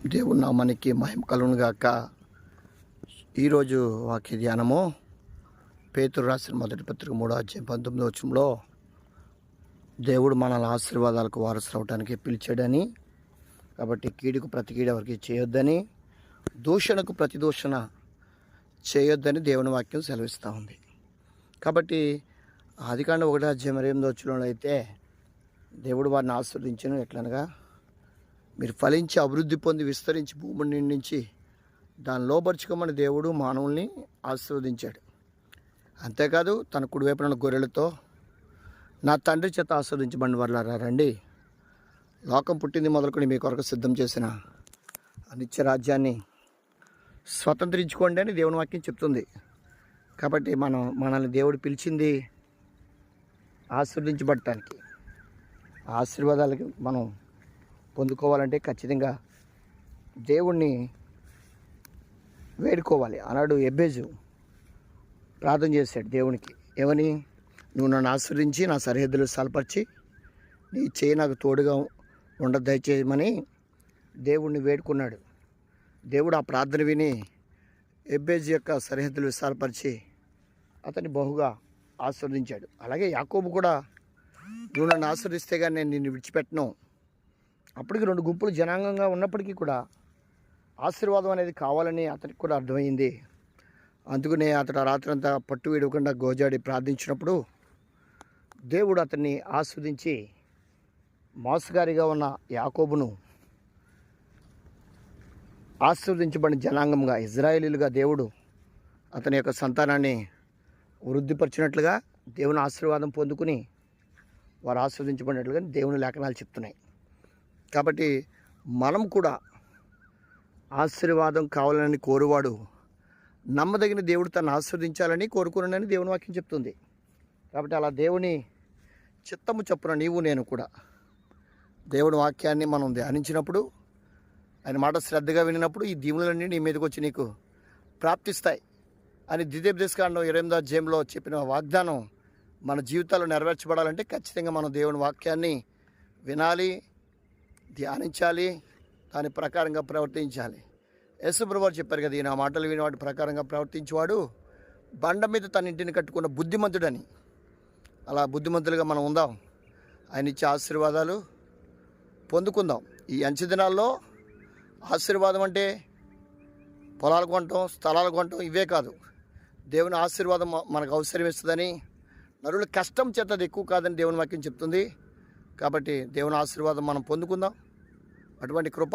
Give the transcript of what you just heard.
దేవుని నామానికి మహిమ కలుగును గాక. ఈరోజు వాక్య ధ్యానము పేతురు రాసిన మొదటి పత్రిక 3:19 దేవుడు మనల్ని ఆశీర్వాదాలకు వారసులు అవడానికి పిలిచాడని, కాబట్టి కీడుకు ప్రతి కీడు ఎవరికి చేయొద్దని, దూషణకు ప్రతి దూషణ చేయొద్దని దేవుని వాక్యం సెలవిస్తూ ఉంది. కాబట్టి ఆదికాండం 1:8 అయితే దేవుడు వారిని ఆశీర్వదించను. ఎట్లనగా మీరు ఫలించి అభివృద్ధి పొంది విస్తరించి భూమిని నిండించి దాన్ని లోపరుచుకోమని దేవుడు మానవుల్ని ఆశీర్వదించాడు. అంతేకాదు తన కుడివైపున గొర్రెలతో నా తండ్రి చేత ఆశీర్వదించబడిన వారులారా రండి, లోకం పుట్టింది మొదలుకొని మీ కొరకు సిద్ధం చేసిన నిత్య రాజ్యాన్ని స్వతంత్రించుకోండి అని దేవుని వాక్యం చెప్తుంది. కాబట్టి మనల్ని దేవుడు పిలిచింది ఆశీర్వదించబడటానికి. ఆశీర్వాదాలకి మనం పొందుకోవాలంటే ఖచ్చితంగా దేవుణ్ణి వేడుకోవాలి. ఆనాడు ఎబ్బేజు ప్రార్థన చేశాడు దేవునికి, ఏమని? నువ్వు నన్ను ఆశీర్వదించి నా సరిహద్దులు సలపరిచి నీ చేయి నాకు తోడుగా ఉండ దయచేయమని దేవుణ్ణి వేడుకున్నాడు. దేవుడు ఆ ప్రార్థన విని ఎబ్బేజు యొక్క సరిహద్దులు విశాలపరిచి అతన్ని బహుగా ఆశీర్వదించాడు. అలాగే యాకోబు కూడా, నువ్వు నన్ను ఆశీర్వదిస్తే కానీ నేను నిన్ను విడిచిపెట్టను. అప్పటికి 2 గుంపులు జనాంగంగా ఉన్నప్పటికీ కూడా ఆశీర్వాదం అనేది కావాలని అతనికి కూడా అర్థమైంది. అందుకనే అతడు రాత్రంతా పట్టు విడవకుండా గోజాడి ప్రార్థించినప్పుడు దేవుడు అతన్ని ఆస్వాదించి మోసగారిగా ఉన్న యాకోబును ఆశీర్వదించబడిన జనాంగంగా, ఇజ్రాయేలీలుగా దేవుడు అతని యొక్క సంతానాన్ని వృద్ధిపరిచినట్లుగా దేవుని ఆశీర్వాదం పొందుకుని వారు ఆశీర్వదించబడినట్లుగా దేవుని లేఖనాలు చెప్తున్నాయి. కాబట్టి మనం కూడా ఆశీర్వాదం కావాలని కోరువాడు నమ్మదగిన దేవుడు తను ఆశీర్వదించాలని కోరుకున్నానని దేవుని వాక్యం చెప్తుంది. కాబట్టి అలా దేవుని చిత్తము చొప్పున నీవు నేను కూడా దేవుని వాక్యాన్ని మనం ధ్యానించినప్పుడు, ఆయన మాట శ్రద్ధగా వినినప్పుడు ఈ దీవులన్నీ నీ మీదకి వచ్చి నీకు ప్రాప్తిస్తాయి అని ద్వితీయోపదేశకాండం 28 చెప్పిన వాగ్దానం మన జీవితాల్లో నెరవేర్చబడాలంటే ఖచ్చితంగా మనం దేవుని వాక్యాన్ని వినాలి, ధ్యానించాలి, దాని ప్రకారంగా ప్రవర్తించాలి. యేసుప్రభువు చెప్పారు కదా, ఈయన మాటలు విని వాటి ప్రకారంగా ప్రవర్తించేవాడు బండ మీద తన ఇంటిని కట్టుకున్న బుద్ధిమంతుడని. అలా బుద్ధిమంతులుగా మనం ఉందాం, ఆయన ఇచ్చే ఆశీర్వాదాలు పొందుకుందాం. ఈ అంచె దినాల్లో ఆశీర్వాదం అంటే పొలాలు కొనటం, స్థలాలు కొనటం ఇవే కాదు. దేవుని ఆశీర్వాదం మనకు అవసరం ఇస్తుందని, నరుల కష్టం చేత అది ఎక్కువ కాదని దేవుని వాక్యం చెప్తుంది. కాబట్టి దేవుని ఆశీర్వాదం మనం పొందుకుందాం. అటువంటి కృప